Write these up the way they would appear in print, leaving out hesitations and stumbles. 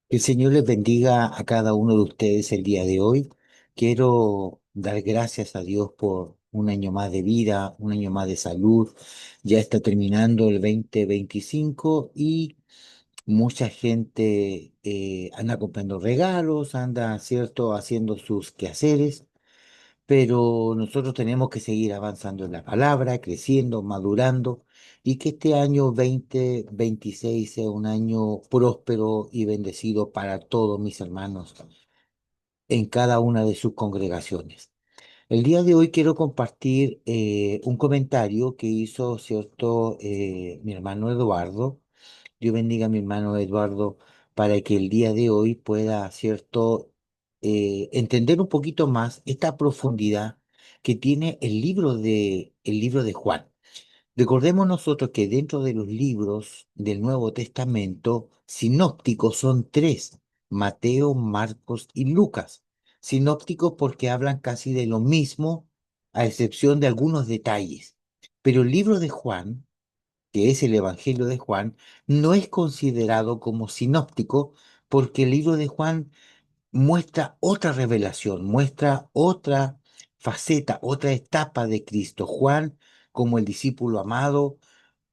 Que el Señor les bendiga a cada uno de ustedes el día de hoy. Quiero dar gracias a Dios por un año más de vida, un año más de salud. Ya está terminando el 2025 y mucha gente anda comprando regalos, anda, ¿cierto?, haciendo sus quehaceres, pero nosotros tenemos que seguir avanzando en la palabra, creciendo, madurando, y que este año 2026 sea un año próspero y bendecido para todos mis hermanos en cada una de sus congregaciones. El día de hoy quiero compartir un comentario que hizo, cierto, mi hermano Eduardo. Dios bendiga a mi hermano Eduardo para que el día de hoy pueda, cierto, entender un poquito más esta profundidad que tiene el libro de Juan. Recordemos nosotros que dentro de los libros del Nuevo Testamento, sinópticos son tres: Mateo, Marcos y Lucas. Sinópticos porque hablan casi de lo mismo, a excepción de algunos detalles. Pero el libro de Juan, que es el Evangelio de Juan, no es considerado como sinóptico porque el libro de Juan muestra otra revelación, muestra otra faceta, otra etapa de Cristo. Juan como el discípulo amado.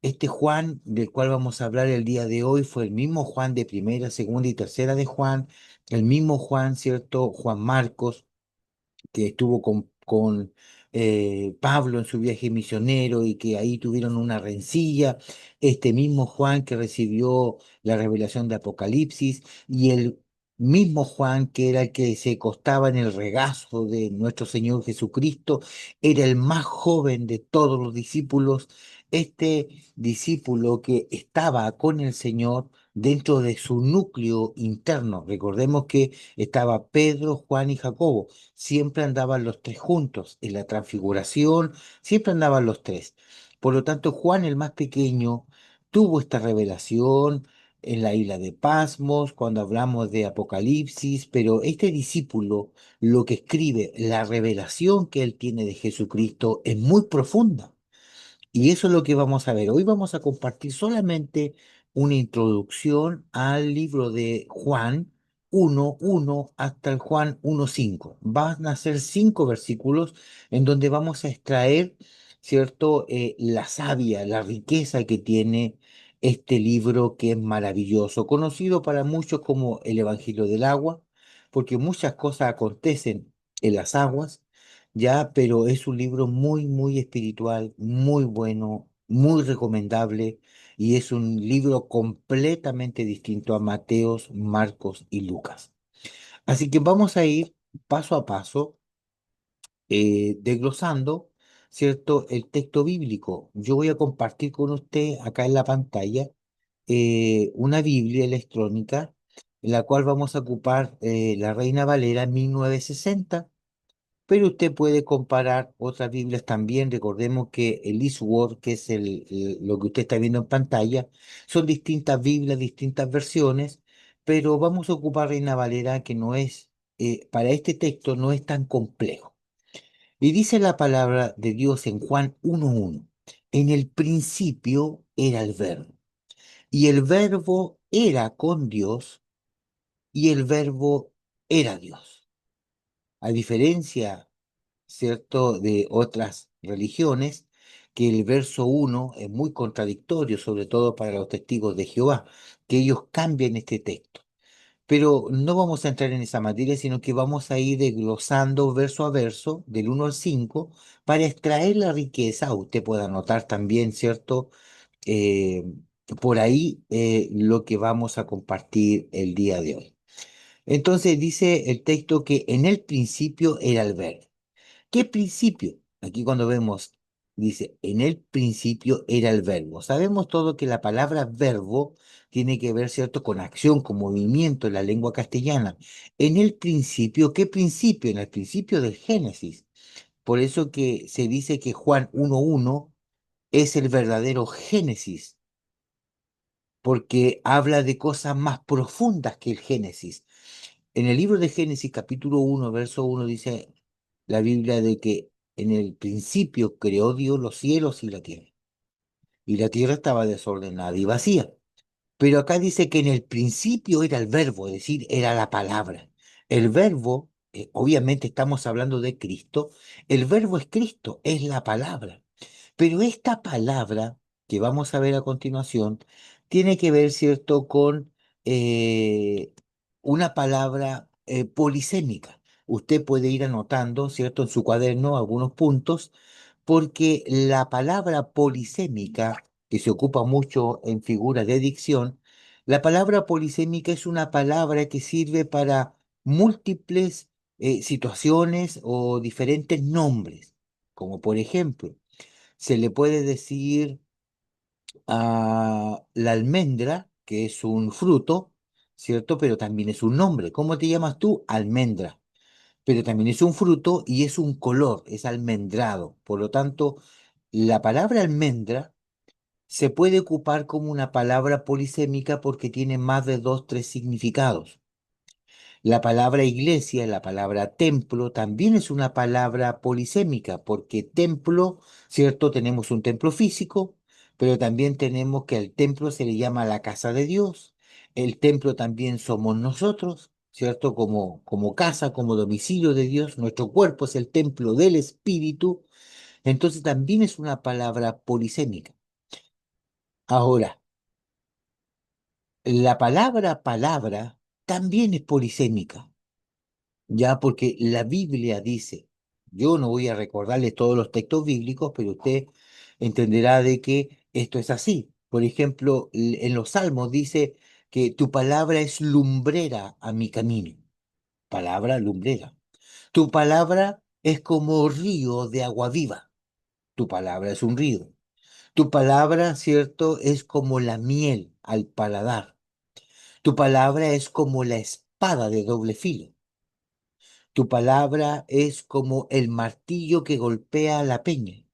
Este Juan del cual vamos a hablar el día de hoy fue el mismo Juan de primera, segunda y tercera de Juan, el mismo Juan, ¿cierto? Juan Marcos, que estuvo con Pablo en su viaje misionero y que ahí tuvieron una rencilla, este mismo Juan que recibió la revelación de Apocalipsis, y el mismo Juan que era el que se acostaba en el regazo de nuestro Señor Jesucristo, era el más joven de todos los discípulos. Este discípulo que estaba con el Señor dentro de su núcleo interno. Recordemos que estaba Pedro, Juan y Jacobo. Siempre andaban los tres juntos en la transfiguración, siempre andaban los tres. Por lo tanto, Juan, el más pequeño, tuvo esta revelación en la isla de Pasmos, cuando hablamos de Apocalipsis, pero este discípulo, lo que escribe, la revelación que él tiene de Jesucristo es muy profunda. Y eso es lo que vamos a ver. Hoy vamos a compartir solamente una introducción al libro de Juan 1:1 hasta el Juan 1:5. Van a ser 5 versículos en donde vamos a extraer, ¿cierto? La savia, la riqueza que tiene este libro que es maravilloso, conocido para muchos como el Evangelio del Agua, porque muchas cosas acontecen en las aguas, ya, pero es un libro muy, muy espiritual, muy bueno, muy recomendable, y es un libro completamente distinto a Mateos, Marcos y Lucas. Así que vamos a ir paso a paso, desglosando, ¿cierto?, el texto bíblico. Yo voy a compartir con usted acá en la pantalla una Biblia electrónica en la cual vamos a ocupar la Reina Valera 1960. Pero usted puede comparar otras Biblias también. Recordemos que el Eastword, que es lo que usted está viendo en pantalla, son distintas Biblias, distintas versiones, pero vamos a ocupar Reina Valera, que no es, para este texto no es tan complejo. Y dice la palabra de Dios en Juan 1:1: en el principio era el Verbo, y el Verbo era con Dios, y el Verbo era Dios. A diferencia, ¿cierto?, de otras religiones, que el verso 1 es muy contradictorio, sobre todo para los testigos de Jehová, que ellos cambian este texto. Pero no vamos a entrar en esa materia, sino que vamos a ir desglosando verso a verso, del 1 al 5, para extraer la riqueza. Usted puede anotar también, ¿cierto? Eh, por ahí lo que vamos a compartir el día de hoy. Entonces dice el texto que en el principio era el verbo. ¿Qué principio? Aquí cuando vemos, dice, en el principio era el verbo. Sabemos todo que la palabra verbo tiene que ver, ¿cierto?, con acción, con movimiento en la lengua castellana. En el principio, ¿qué principio? En el principio del Génesis. Por eso que se dice que Juan 1:1 es el verdadero Génesis, porque habla de cosas más profundas que el Génesis. En el libro de Génesis, capítulo 1, verso 1, dice la Biblia de que en el principio creó Dios los cielos y la tierra estaba desordenada y vacía. Pero acá dice que en el principio era el verbo, es decir, era la palabra. El verbo, obviamente estamos hablando de Cristo, el verbo es Cristo, es la palabra. Pero esta palabra que vamos a ver a continuación tiene que ver, ¿cierto?, con eh, una palabra polisémica. Usted puede ir anotando, ¿cierto?, en su cuaderno algunos puntos, porque la palabra polisémica, que se ocupa mucho en figuras de dicción, la palabra polisémica es una palabra que sirve para múltiples situaciones o diferentes nombres, como por ejemplo, se le puede decir a la almendra, que es un fruto, ¿cierto? Pero también es un nombre. ¿Cómo te llamas tú? Almendra. Pero también es un fruto y es un color, es almendrado. Por lo tanto, la palabra almendra se puede ocupar como una palabra polisémica porque tiene más de dos, tres significados. La palabra iglesia, la palabra templo, también es una palabra polisémica, porque templo, ¿cierto? Tenemos un templo físico, pero también tenemos que al templo se le llama la casa de Dios. El templo también somos nosotros, ¿cierto? Como casa, como domicilio de Dios. Nuestro cuerpo es el templo del Espíritu. Entonces también es una palabra polisémica. Ahora, la palabra palabra también es polisémica. Ya, porque la Biblia dice, yo no voy a recordarles todos los textos bíblicos, pero usted entenderá de que esto es así. Por ejemplo, en los Salmos dice que tu palabra es lumbrera a mi camino. Palabra lumbrera. Tu palabra es como río de agua viva. Tu palabra es un río. Tu palabra, cierto, es como la miel al paladar. Tu palabra es como la espada de doble filo. Tu palabra es como el martillo que golpea la peña.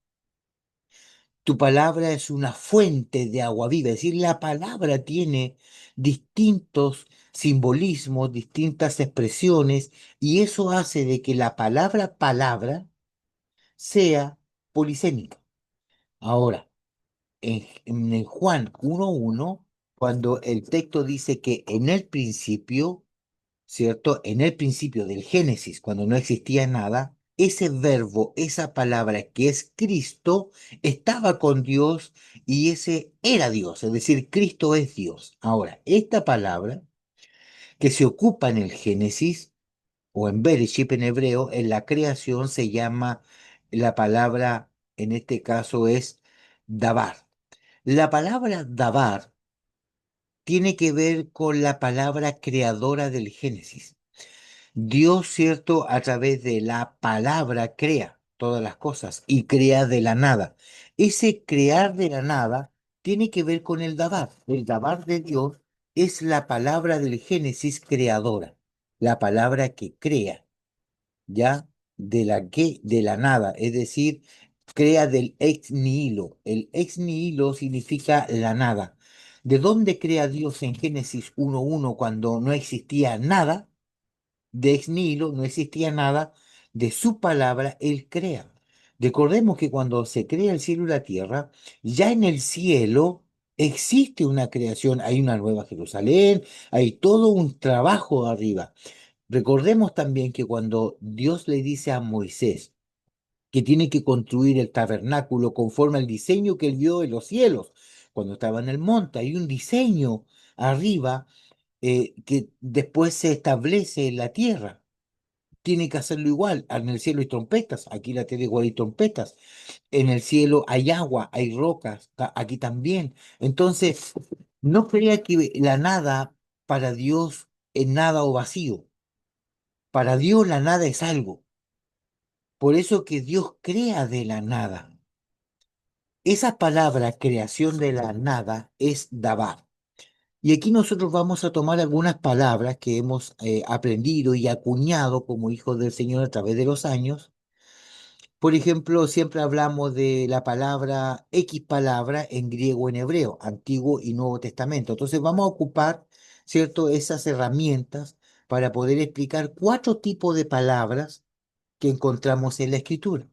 Tu palabra es una fuente de agua viva. Es decir, la palabra tiene distintos simbolismos, distintas expresiones, y eso hace de que la palabra palabra sea polisémica. Ahora, en el Juan 1:1, cuando el texto dice que en el principio, ¿cierto? En el principio del Génesis, cuando no existía nada, ese verbo, esa palabra que es Cristo, estaba con Dios y ese era Dios, es decir, Cristo es Dios. Ahora, esta palabra que se ocupa en el Génesis o en Bereshit en hebreo, en la creación se llama, la palabra en este caso es Dabar. La palabra Dabar tiene que ver con la palabra creadora del Génesis. Dios, cierto, a través de la palabra crea todas las cosas y crea de la nada. Ese crear de la nada tiene que ver con el Dabar. El Dabar de Dios es la palabra del Génesis creadora, la palabra que crea, ¿ya? De la nada, es decir, crea del ex nihilo. El ex nihilo significa la nada. ¿De dónde crea Dios en Génesis 1:1 cuando no existía nada? De ex nihilo, no existía nada, de su palabra Él crea. Recordemos que cuando se crea el cielo y la tierra, ya en el cielo existe una creación, hay una nueva Jerusalén, hay todo un trabajo arriba. Recordemos también que cuando Dios le dice a Moisés que tiene que construir el tabernáculo conforme al diseño que él vio en los cielos, cuando estaba en el monte, hay un diseño arriba que después se establece en la tierra. Tiene que hacerlo igual. En el cielo hay trompetas, aquí la tierra igual hay trompetas. En el cielo hay agua, hay rocas, aquí también. Entonces, no crea que la nada para Dios es nada o vacío. Para Dios la nada es algo. Por eso que Dios crea de la nada. Esa palabra creación de la nada es Dabar. Y aquí nosotros vamos a tomar algunas palabras que hemos aprendido y acuñado como hijos del Señor a través de los años. Por ejemplo, siempre hablamos de la palabra X palabra en griego o en hebreo, Antiguo y Nuevo Testamento. Entonces vamos a ocupar, ¿cierto?, esas herramientas para poder explicar cuatro tipos de palabras que encontramos en la Escritura.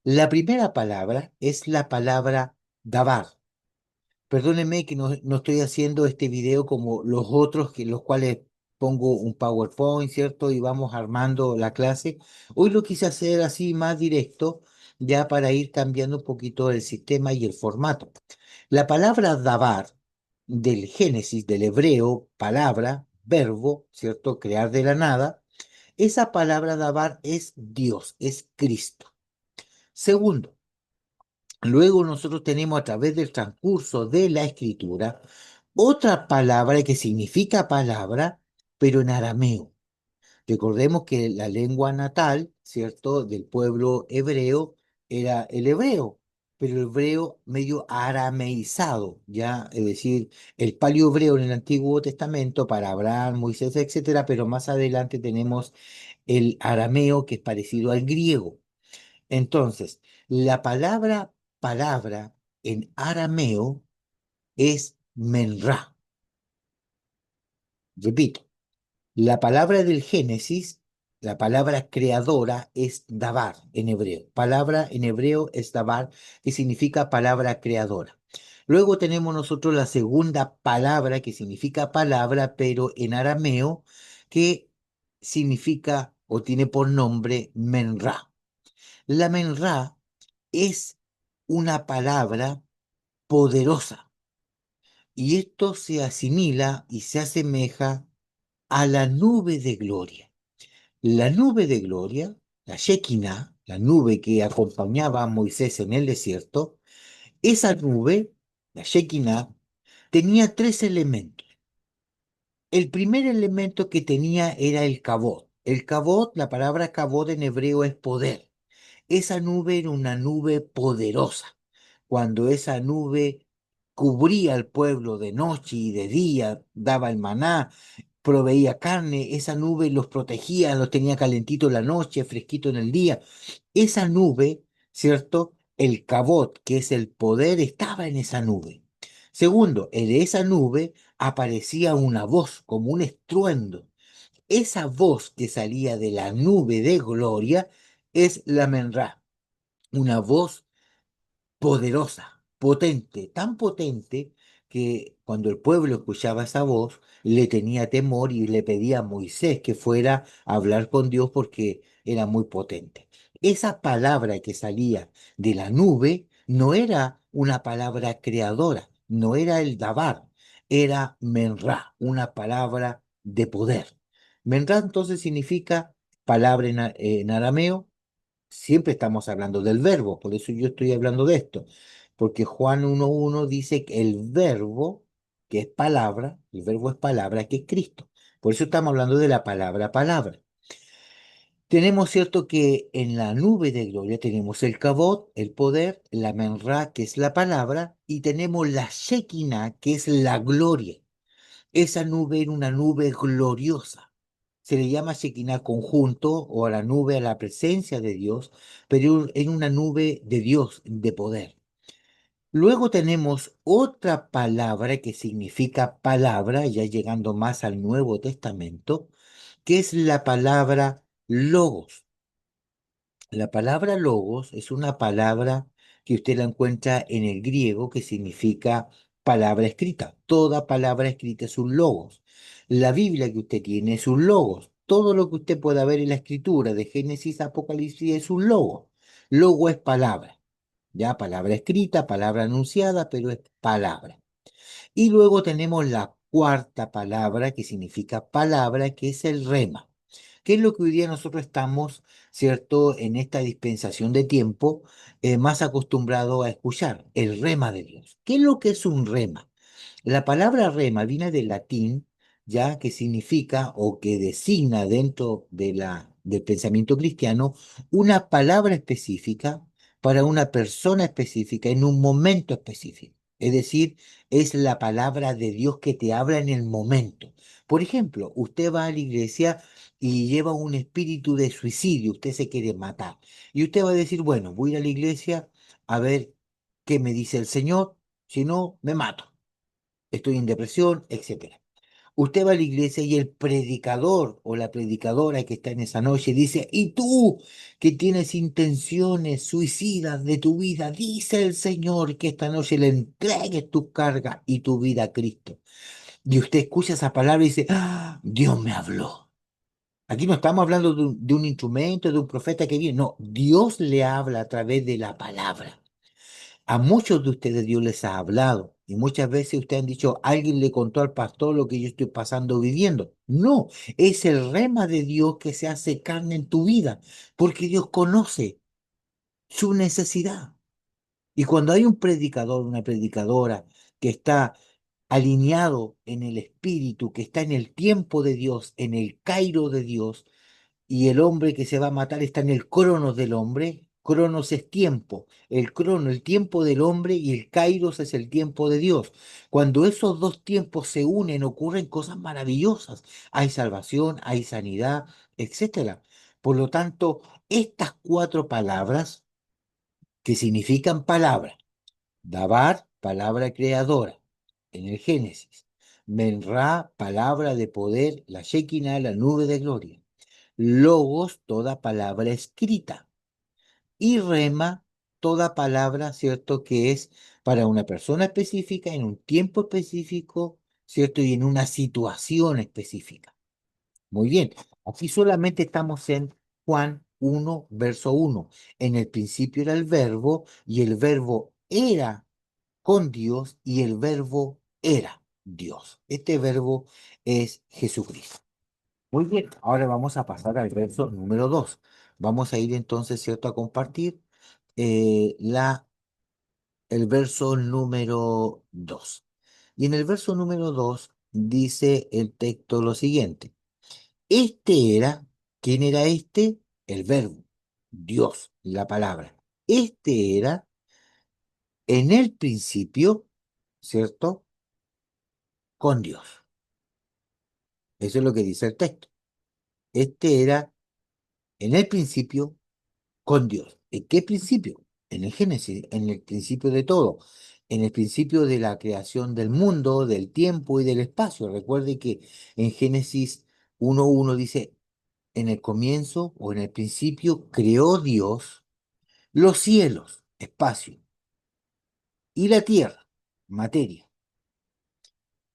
La primera palabra es la palabra dabar. Perdónenme que no estoy haciendo este video como los otros, que los cuales pongo un PowerPoint, ¿cierto? Y vamos armando la clase. Hoy lo quise hacer así más directo, ya para ir cambiando un poquito el sistema y el formato. La palabra dabar del Génesis, del hebreo, palabra, verbo, ¿cierto? Crear de la nada. Esa palabra dabar es Dios, es Cristo. Segundo, luego nosotros tenemos a través del transcurso de la escritura otra palabra que significa palabra, pero en arameo. Recordemos que la lengua natal, ¿cierto?, del pueblo hebreo era el hebreo, pero el hebreo medio arameizado, ¿ya? Es decir, el paleohebreo en el Antiguo Testamento para Abraham, Moisés, etcétera, pero más adelante tenemos el arameo que es parecido al griego. Entonces, la palabra palabra en arameo es menra. Repito, la palabra del Génesis, la palabra creadora es dabar en hebreo. Palabra en hebreo es dabar, que significa palabra creadora. Luego tenemos nosotros la segunda palabra que significa palabra, pero en arameo, que significa o tiene por nombre menra. La menra es una palabra poderosa y esto se asimila y se asemeja a la nube de gloria. La nube de gloria, la Shekinah, la nube que acompañaba a Moisés en el desierto, esa nube, la Shekinah, tenía tres elementos. El primer elemento que tenía era el kabod. El kabod, la palabra kabod en hebreo es poder. Esa nube era una nube poderosa. Cuando esa nube cubría al pueblo de noche y de día, daba el maná, proveía carne, esa nube los protegía, los tenía calentito en la noche, fresquito en el día. Esa nube, ¿cierto? El cabot, que es el poder, estaba en esa nube. Segundo, en esa nube aparecía una voz, como un estruendo. Esa voz que salía de la nube de gloria es la menra, una voz poderosa, potente, tan potente que cuando el pueblo escuchaba esa voz, le tenía temor y le pedía a Moisés que fuera a hablar con Dios porque era muy potente. Esa palabra que salía de la nube no era una palabra creadora, no era el dabar, era menra, una palabra de poder. Menra entonces significa palabra en arameo. Siempre estamos hablando del verbo, por eso yo estoy hablando de esto, porque Juan 1.1 dice que el verbo, que es palabra, el verbo es palabra, que es Cristo. Por eso estamos hablando de la palabra palabra. Tenemos cierto que en la nube de gloria tenemos el Kabod, el poder, la Menra, que es la palabra, y tenemos la Shekinah, que es la gloria. Esa nube era una nube gloriosa. Se le llama Shekinah conjunto o a la nube, a la presencia de Dios, pero en una nube de Dios, de poder. Luego tenemos otra palabra que significa palabra, ya llegando más al Nuevo Testamento, que es la palabra logos. La palabra logos es una palabra que usted la encuentra en el griego que significa palabra escrita. Toda palabra escrita es un logos. La Biblia que usted tiene es un logos. Todo lo que usted pueda ver en la escritura de Génesis a Apocalipsis es un logo. Logo es palabra. Ya, palabra escrita, palabra anunciada, pero es palabra. Y luego tenemos la cuarta palabra que significa palabra, que es el rema. ¿Qué es lo que hoy día nosotros estamos, cierto, en esta dispensación de tiempo, más acostumbrados a escuchar? El rema de Dios. ¿Qué es lo que es un rema? La palabra rema viene del latín, ya que significa o que designa dentro del pensamiento cristiano una palabra específica para una persona específica en un momento específico. Es decir, es la palabra de Dios que te habla en el momento. Por ejemplo, usted va a la iglesia y lleva un espíritu de suicidio, usted se quiere matar. Y usted va a decir, bueno, voy a ir a la iglesia a ver qué me dice el Señor, si no, me mato, estoy en depresión, etcétera. Usted va a la iglesia y el predicador o la predicadora que está en esa noche dice, y tú que tienes intenciones suicidas de tu vida, dice el Señor que esta noche le entregues tu carga y tu vida a Cristo. Y usted escucha esa palabra y dice, "Ah, Dios me habló". Aquí no estamos hablando de un instrumento, de un profeta que viene, no, Dios le habla a través de la palabra. A muchos de ustedes Dios les ha hablado y muchas veces ustedes han dicho, alguien le contó al pastor lo que yo estoy pasando viviendo. No, es el rema de Dios que se hace carne en tu vida, porque Dios conoce su necesidad. Y cuando hay un predicador, una predicadora que está alineado en el espíritu, que está en el tiempo de Dios, en el Cairo de Dios, y el hombre que se va a matar está en el cronos del hombre. Cronos es tiempo, el crono, el tiempo del hombre y el kairos es el tiempo de Dios. Cuando esos dos tiempos se unen, ocurren cosas maravillosas. Hay salvación, hay sanidad, etcétera. Por lo tanto, estas cuatro palabras que significan palabra, Dabar, palabra creadora, en el Génesis. Menra, palabra de poder, la Shekinah, la nube de gloria. Logos, toda palabra escrita. Y rema, toda palabra, ¿cierto? Que es para una persona específica, en un tiempo específico, ¿cierto? Y en una situación específica. Muy bien, aquí solamente estamos en Juan 1, verso 1. En el principio era el verbo y el verbo era con Dios y el verbo era Dios. Este verbo es Jesucristo. Muy bien, ahora vamos a pasar al verso número 2. Vamos a ir entonces, ¿cierto?, a compartir el verso número 2. Y en el verso número 2 dice el texto lo siguiente. Este era, ¿quién era este? El verbo, Dios, la palabra. Este era en el principio, ¿cierto?, con Dios. Eso es lo que dice el texto. Este era en el principio con Dios. ¿En qué principio? En el Génesis, en el principio de todo, en el principio de la creación del mundo, del tiempo y del espacio. Recuerde que en Génesis 1:1 dice, en el comienzo o en el principio creó Dios los cielos, espacio, y la tierra, materia.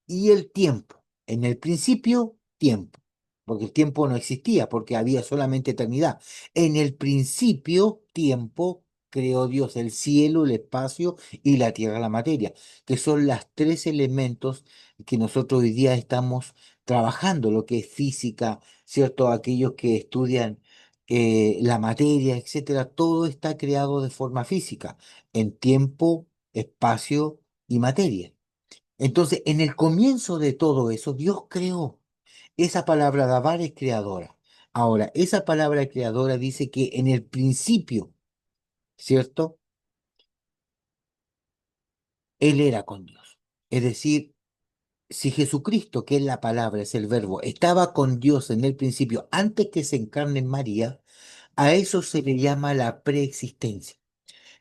Y el tiempo. En el principio, tiempo, porque el tiempo no existía, porque había solamente eternidad. En el principio, tiempo, creó Dios el cielo, el espacio y la tierra, la materia, que son los tres elementos que nosotros hoy día estamos trabajando, lo que es física, ¿cierto? Aquellos que estudian la materia, etcétera, todo está creado de forma física, en tiempo, espacio y materia. Entonces, en el comienzo de todo eso, Dios creó. Esa palabra dabar es creadora. Ahora, esa palabra creadora dice que en el principio, ¿cierto? Él era con Dios. Es decir, si Jesucristo, que es la palabra, es el verbo, estaba con Dios en el principio, antes que se encarne en María, a eso se le llama la preexistencia.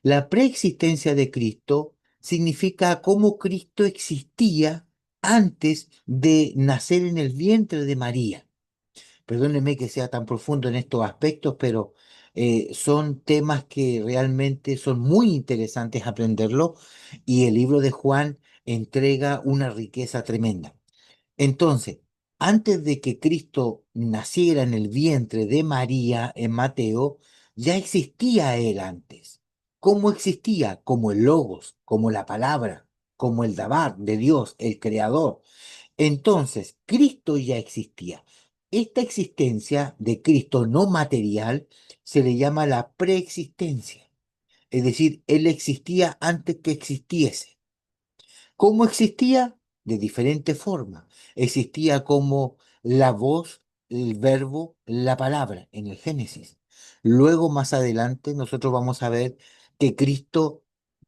La preexistencia de Cristo significa cómo Cristo existía antes de nacer en el vientre de María. Perdónenme que sea tan profundo en estos aspectos, pero son temas que realmente son muy interesantes aprenderlo y el libro de Juan entrega una riqueza tremenda. Entonces, antes de que Cristo naciera en el vientre de María en Mateo, ya existía él antes. ¿Cómo existía? Como el Logos, como la palabra, como el Dabar de Dios, el Creador. Entonces, Cristo ya existía. Esta existencia de Cristo no material se le llama la preexistencia. Es decir, Él existía antes que existiese. ¿Cómo existía? De diferentes formas. Existía como la voz, el verbo, la palabra en el Génesis. Luego, más adelante, nosotros vamos a ver que Cristo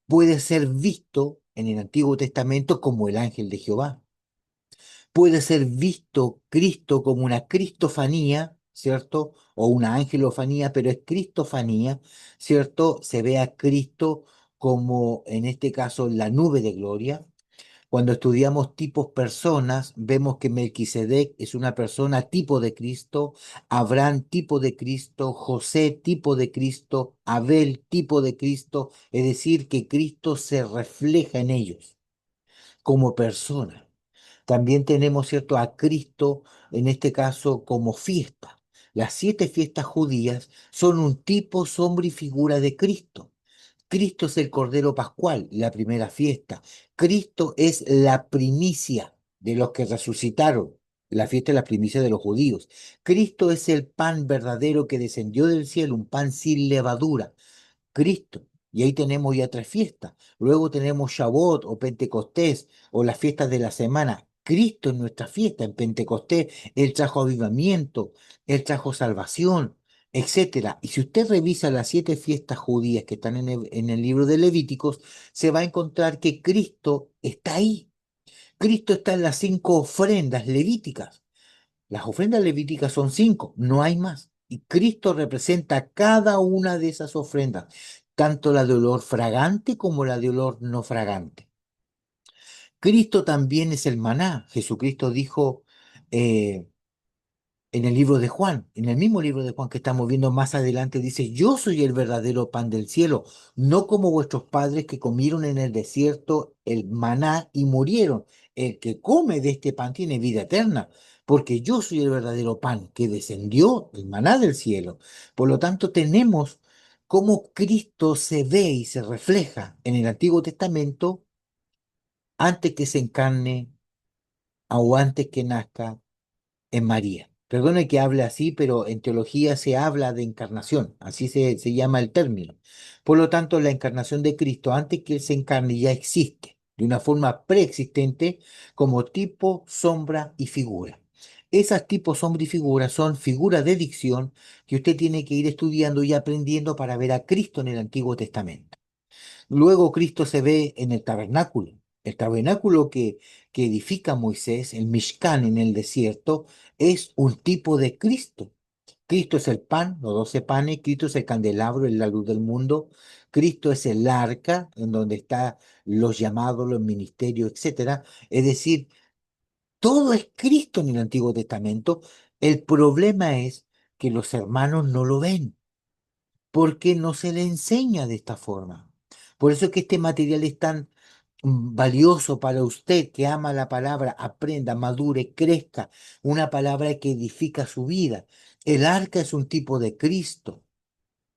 puede ser visto en el Antiguo Testamento como el ángel de Jehová. Puede ser visto Cristo como una cristofanía, ¿cierto? O una angelofanía, pero es cristofanía, ¿cierto? Se ve a Cristo como, en este caso, la nube de gloria. Cuando estudiamos tipos personas, vemos que Melquisedec es una persona tipo de Cristo, Abraham tipo de Cristo, José tipo de Cristo, Abel tipo de Cristo, es decir, que Cristo se refleja en ellos como persona. También tenemos, ¿cierto?, a Cristo, en este caso, como fiesta. Las 7 fiestas judías son un tipo, sombra y figura de Cristo. Cristo es el Cordero Pascual, la primera fiesta. Cristo es la primicia de los que resucitaron. La fiesta es la primicia de los judíos. Cristo es el pan verdadero que descendió del cielo, un pan sin levadura. Cristo. Y ahí tenemos ya 3 fiestas. Luego tenemos Shavuot o Pentecostés o las fiestas de la semana. Cristo en nuestra fiesta, en Pentecostés, Él trajo avivamiento, Él trajo salvación, etcétera. Y si usted revisa las 7 fiestas judías que están en el libro de Levíticos, se va a encontrar que Cristo está ahí. Cristo está en las 5 ofrendas levíticas. Las ofrendas levíticas son 5, no hay más. Y Cristo representa cada una de esas ofrendas, tanto la de olor fragante como la de olor no fragante. Cristo también es el maná. Jesucristo dijo, eh, en el libro de Juan, en el mismo libro de Juan que estamos viendo más adelante, dice, yo soy el verdadero pan del cielo, no como vuestros padres que comieron en el desierto el maná y murieron. El que come de este pan tiene vida eterna, porque yo soy el verdadero pan que descendió el maná del cielo. Por lo tanto, tenemos cómo Cristo se ve y se refleja en el Antiguo Testamento antes que se encarne o antes que nazca en María. Perdone que hable así, pero en teología se habla de encarnación, así se llama el término. Por lo tanto, la encarnación de Cristo, antes que Él se encarne, ya existe de una forma preexistente como tipo, sombra y figura. Esas tipos, sombra y figura son figuras de dicción que usted tiene que ir estudiando y aprendiendo para ver a Cristo en el Antiguo Testamento. Luego Cristo se ve en el tabernáculo. El tabernáculo que edifica Moisés, el Mishkan en el desierto, es un tipo de Cristo. Cristo es el pan, los 12 panes, Cristo es el candelabro, es la luz del mundo, Cristo es el arca, en donde están los llamados, los ministerios, etcétera. Es decir, todo es Cristo en el Antiguo Testamento. El problema es que los hermanos no lo ven porque no se le enseña de esta forma. Por eso es que este material es tan valioso para usted que ama la palabra, aprenda, madure, crezca, una palabra que edifica su vida. El arca es un tipo de Cristo,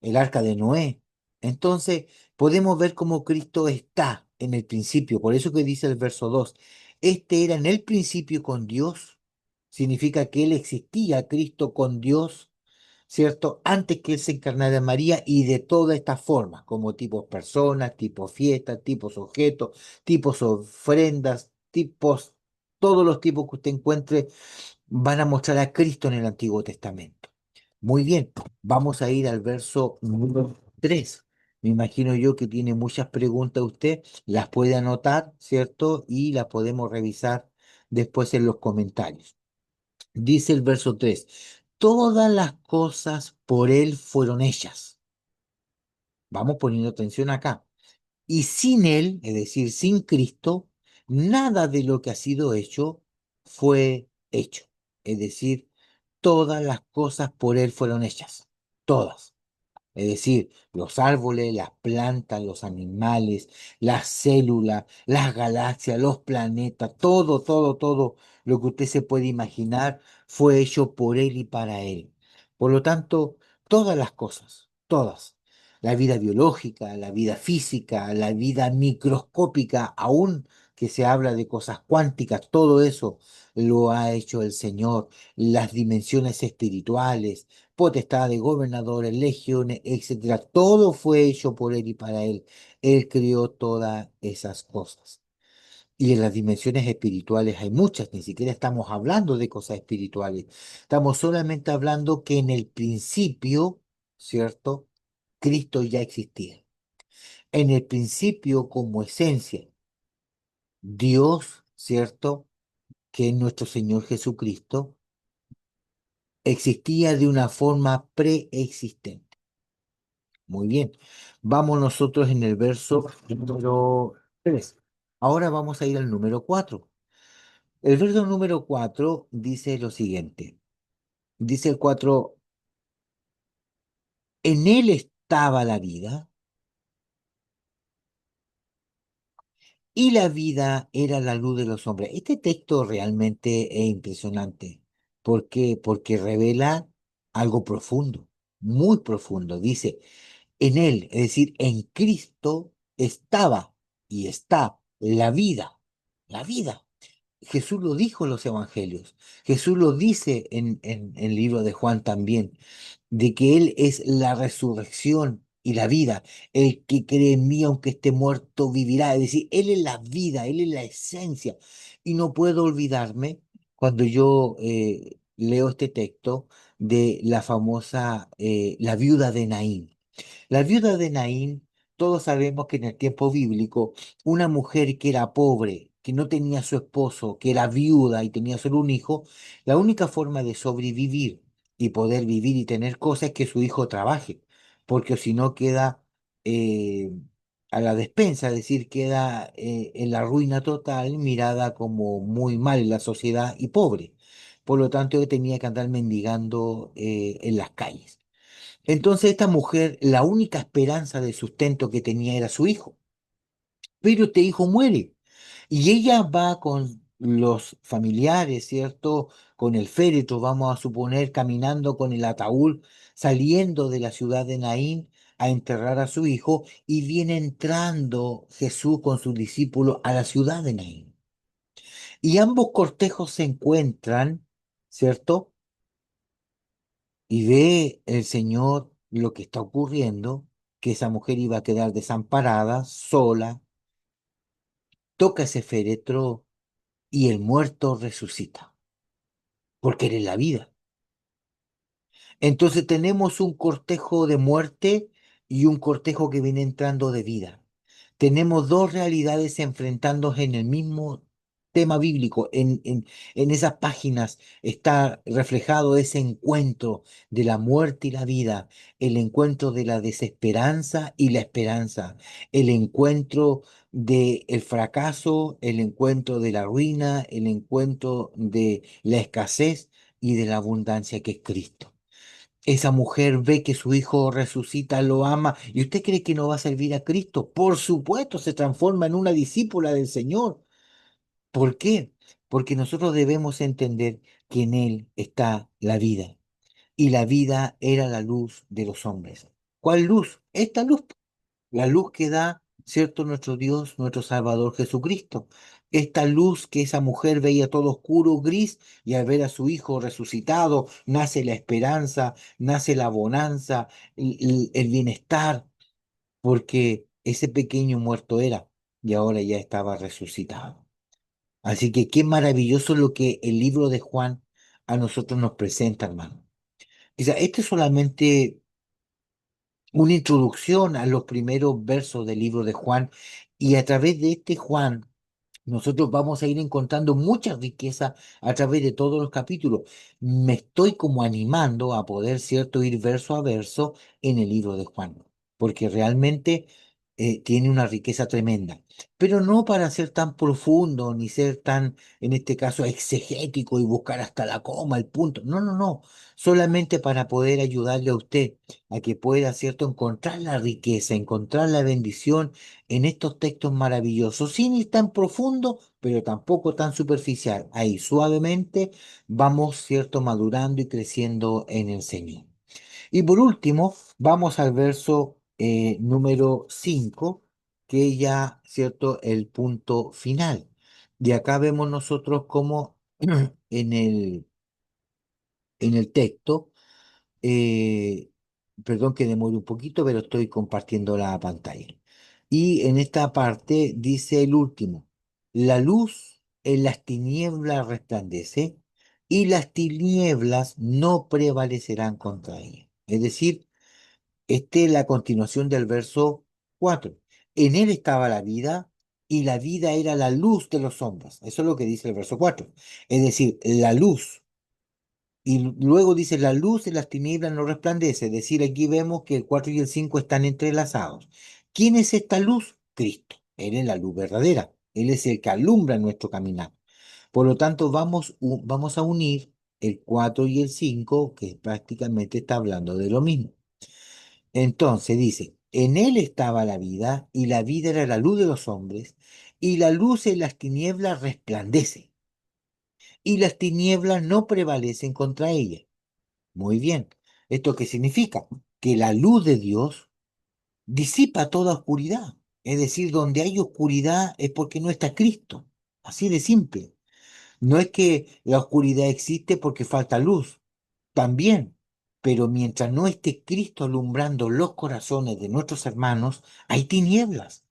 el arca de Noé. Entonces, podemos ver cómo Cristo está en el principio. Por eso que dice el verso 2, este era en el principio con Dios. Significa que Él existía, Cristo con Dios, ¿cierto? Antes que Él se encarnara en María y de todas estas formas, como tipos personas, tipos fiestas, tipos objetos, tipos ofrendas, tipos, todos los tipos que usted encuentre van a mostrar a Cristo en el Antiguo Testamento. Muy bien, vamos a ir al verso número 3. Me imagino yo que tiene muchas preguntas usted, las puede anotar, ¿cierto? Y las podemos revisar después en los comentarios. Dice el verso 3: todas las cosas por Él fueron hechas. Vamos poniendo atención acá. Y sin Él, es decir, sin Cristo, nada de lo que ha sido hecho fue hecho. Es decir, todas las cosas por Él fueron hechas. Todas. Es decir, los árboles, las plantas, los animales, las células, las galaxias, los planetas, todo lo que usted se puede imaginar fue hecho por Él y para Él. Por lo tanto, todas las cosas, todas, la vida biológica, la vida física, la vida microscópica, aún que se habla de cosas cuánticas, todo eso lo ha hecho el Señor, las dimensiones espirituales, potestades, gobernadores, legiones, etcétera. Todo fue hecho por Él y para Él. Él creó todas esas cosas. Y en las dimensiones espirituales hay muchas, ni siquiera estamos hablando de cosas espirituales. Estamos solamente hablando que en el principio, ¿cierto? Cristo ya existía. En el principio, como esencia, Dios, ¿cierto? Que es nuestro Señor Jesucristo, existía de una forma preexistente. Muy bien. Vamos nosotros en el verso número 3. Ahora vamos a ir al número 4. El verso número 4 dice lo siguiente. Dice el 4: en él estaba la vida y la vida era la luz de los hombres. Este texto realmente es impresionante. ¿Por qué? Porque revela algo profundo, muy profundo. Dice, en él, es decir, en Cristo estaba y está la vida. La vida. Jesús lo dijo en los evangelios. Jesús lo dice en el libro de Juan también, de que Él es la resurrección y la vida. El que cree en mí, aunque esté muerto, vivirá. Es decir, Él es la vida, Él es la esencia. Y no puedo olvidarme cuando yo leo este texto de la famosa, la viuda de Naín. La viuda de Naín, todos sabemos que en el tiempo bíblico, una mujer que era pobre, que no tenía su esposo, que era viuda y tenía solo un hijo, la única forma de sobrevivir y poder vivir y tener cosas es que su hijo trabaje, porque si no queda eh, a la despensa, es decir, queda en la ruina total, mirada como muy mal en la sociedad y pobre. Por lo tanto, yo tenía que andar mendigando en las calles. Entonces esta mujer, la única esperanza de sustento que tenía era su hijo, pero este hijo muere y ella va con los familiares, ¿cierto? Con el féretro, vamos a suponer, caminando con el ataúd, saliendo de la ciudad de Naín a enterrar a su hijo y viene entrando Jesús con sus discípulos a la ciudad de Naín. Y ambos cortejos se encuentran, ¿cierto? Y ve el Señor lo que está ocurriendo, que esa mujer iba a quedar desamparada, sola, toca ese féretro y el muerto resucita, porque eres la vida. Entonces tenemos un cortejo de muerte y un cortejo que viene entrando de vida. Tenemos dos realidades enfrentándose en el mismo tema bíblico. En esas páginas está reflejado ese encuentro de la muerte y la vida, el encuentro de la desesperanza y la esperanza, el encuentro del fracaso, el encuentro de la ruina, el encuentro de la escasez y de la abundancia que es Cristo. Esa mujer ve que su hijo resucita, lo ama, y usted cree que no va a servir a Cristo. Por supuesto, se transforma en una discípula del Señor. ¿Por qué? Porque nosotros debemos entender que en Él está la vida, y la vida era la luz de los hombres. ¿Cuál luz? Esta luz, la luz que da, ¿cierto? Nuestro Dios, nuestro Salvador Jesucristo. Esta luz que esa mujer veía todo oscuro, gris, y al ver a su hijo resucitado, nace la esperanza, nace la bonanza, el bienestar, porque ese pequeño muerto era y ahora ya estaba resucitado. Así que qué maravilloso lo que el libro de Juan a nosotros nos presenta, hermano. O sea, este es solamente una introducción a los primeros versos del libro de Juan y a través de este Juan nosotros vamos a ir encontrando mucha riqueza a través de todos los capítulos. Me estoy como animando a poder, ¿cierto?, ir verso a verso en el libro de Juan, porque realmente tiene una riqueza tremenda, pero no para ser tan profundo ni ser tan, en este caso, exegético y buscar hasta la coma, el punto. No, no, no, solamente para poder ayudarle a usted a que pueda, ¿cierto?, encontrar la riqueza, encontrar la bendición en estos textos maravillosos, sin ir tan profundo, pero tampoco tan superficial. Ahí suavemente vamos, ¿cierto?, madurando y creciendo en el Señor. Y por último, vamos al verso número 5, que ya, ¿cierto?, el punto final. Y acá vemos nosotros como en el texto, eh, perdón que demore un poquito, pero estoy compartiendo la pantalla. Y en esta parte dice el último, la luz en las tinieblas resplandece y las tinieblas no prevalecerán contra ella. Es decir, esta es la continuación del verso 4. En él estaba la vida y la vida era la luz de los hombres. Eso es lo que dice el verso 4. Es decir, la luz. Y luego dice, la luz en las tinieblas no resplandece. Es decir, aquí vemos que el 4 y el 5 están entrelazados. ¿Quién es esta luz? Cristo. Él es la luz verdadera. Él es el que alumbra nuestro caminar. Por lo tanto, vamos a unir el 4 y el 5, que prácticamente está hablando de lo mismo. Entonces dice, en él estaba la vida, y la vida era la luz de los hombres, y la luz en las tinieblas resplandece, y las tinieblas no prevalecen contra ella. Muy bien. ¿Esto qué significa? Que la luz de Dios disipa toda oscuridad. Es decir, donde hay oscuridad es porque no está Cristo. Así de simple. No es que la oscuridad existe porque falta luz. También. Pero mientras no esté Cristo alumbrando los corazones de nuestros hermanos, hay tinieblas.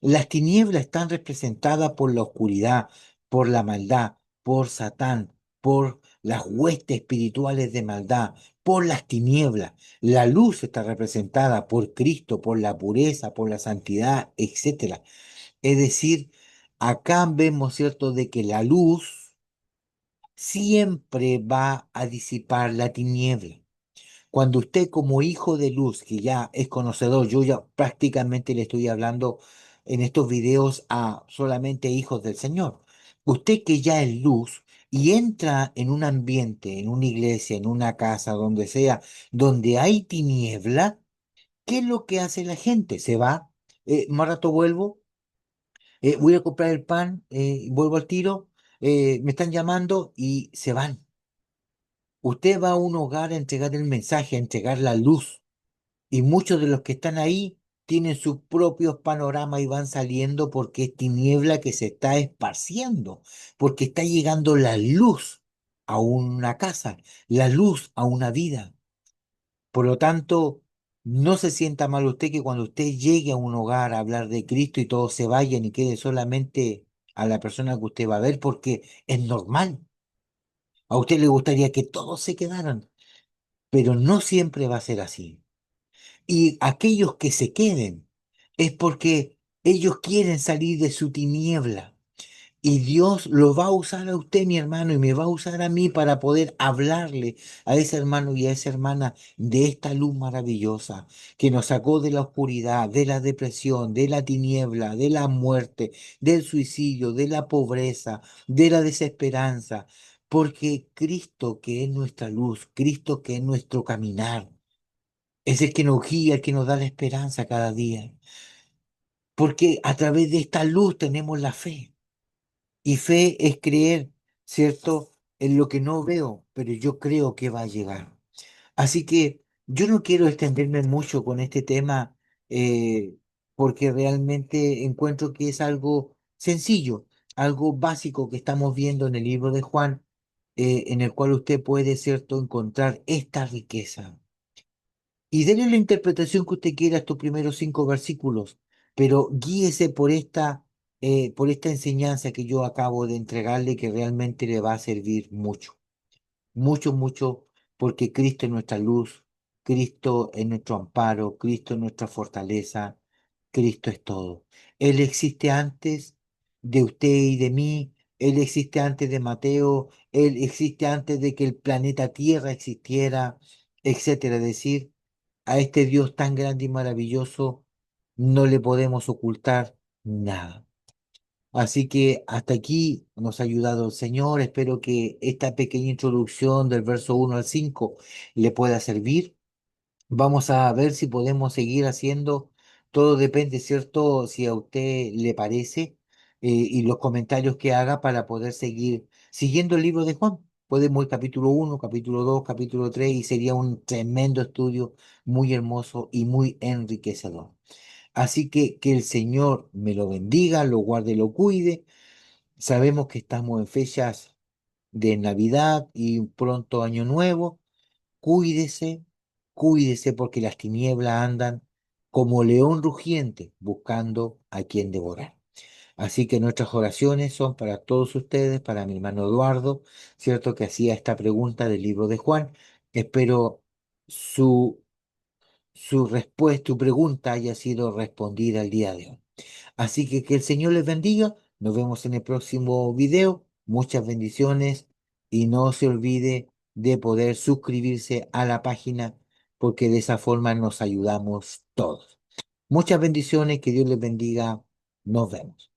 Las tinieblas están representadas por la oscuridad, por la maldad, por Satán, por las huestes espirituales de maldad, por las tinieblas. La luz está representada por Cristo, por la pureza, por la santidad, etcétera. Es decir, acá vemos, ¿cierto?, de que la luz siempre va a disipar la tiniebla. Cuando usted como hijo de luz, que ya es conocedor, yo ya prácticamente le estoy hablando en estos videos a solamente hijos del Señor. Usted que ya es luz y entra en un ambiente, en una iglesia, en una casa, donde sea, donde hay tiniebla, ¿qué es lo que hace la gente? Se va, más rato vuelvo, voy a comprar el pan, vuelvo al tiro, me están llamando y se van. Usted va a un hogar a entregar el mensaje, a entregar la luz. Y muchos de los que están ahí tienen sus propios panoramas y van saliendo porque es tiniebla que se está esparciendo, porque está llegando la luz a una casa, la luz a una vida. Por lo tanto, no se sienta mal usted que cuando usted llegue a un hogar a hablar de Cristo y todos se vayan y quede solamente a la persona que usted va a ver, porque es normal. A usted le gustaría que todos se quedaran, pero no siempre va a ser así. Y aquellos que se queden es porque ellos quieren salir de su tiniebla. Y Dios lo va a usar a usted, mi hermano, y me va a usar a mí para poder hablarle a ese hermano y a esa hermana de esta luz maravillosa que nos sacó de la oscuridad, de la depresión, de la tiniebla, de la muerte, del suicidio, de la pobreza, de la desesperanza. Porque Cristo, que es nuestra luz, Cristo, que es nuestro caminar, es el que nos guía, el que nos da la esperanza cada día. Porque a través de esta luz tenemos la fe. Y fe es creer, ¿cierto?, en lo que no veo, pero yo creo que va a llegar. Así que yo no quiero extenderme mucho con este tema, eh, porque realmente encuentro que es algo sencillo, algo básico que estamos viendo en el libro de Juan, en el cual usted puede, ¿cierto?, encontrar esta riqueza. Y déle la interpretación que usted quiera a estos primeros 5 versículos, pero guíese por esta enseñanza que yo acabo de entregarle, que realmente le va a servir mucho, mucho, mucho, porque Cristo es nuestra luz, Cristo es nuestro amparo, Cristo es nuestra fortaleza, Cristo es todo. Él existe antes de usted y de mí, Él existe antes de Mateo, Él existe antes de que el planeta Tierra existiera, etcétera. Es decir, a este Dios tan grande y maravilloso no le podemos ocultar nada. Así que hasta aquí nos ha ayudado el Señor. Espero que esta pequeña introducción del verso 1 al 5 le pueda servir. Vamos a ver si podemos seguir haciendo. Todo depende, ¿cierto? Si a usted le parece, y los comentarios que haga para poder seguir siguiendo el libro de Juan. Podemos ir capítulo 1, capítulo 2, capítulo 3 y sería un tremendo estudio muy hermoso y muy enriquecedor. Así que el Señor me lo bendiga, lo guarde, lo cuide. Sabemos que estamos en fechas de Navidad y pronto Año Nuevo. Cuídese, cuídese porque las tinieblas andan como león rugiente buscando a quien devorar. Así que nuestras oraciones son para todos ustedes, para mi hermano Eduardo, cierto que hacía esta pregunta del libro de Juan. Espero su, su respuesta, tu pregunta haya sido respondida el día de hoy. Así que el Señor les bendiga. Nos vemos en el próximo video. Muchas bendiciones y no se olvide de poder suscribirse a la página porque de esa forma nos ayudamos todos. Muchas bendiciones, que Dios les bendiga. Nos vemos.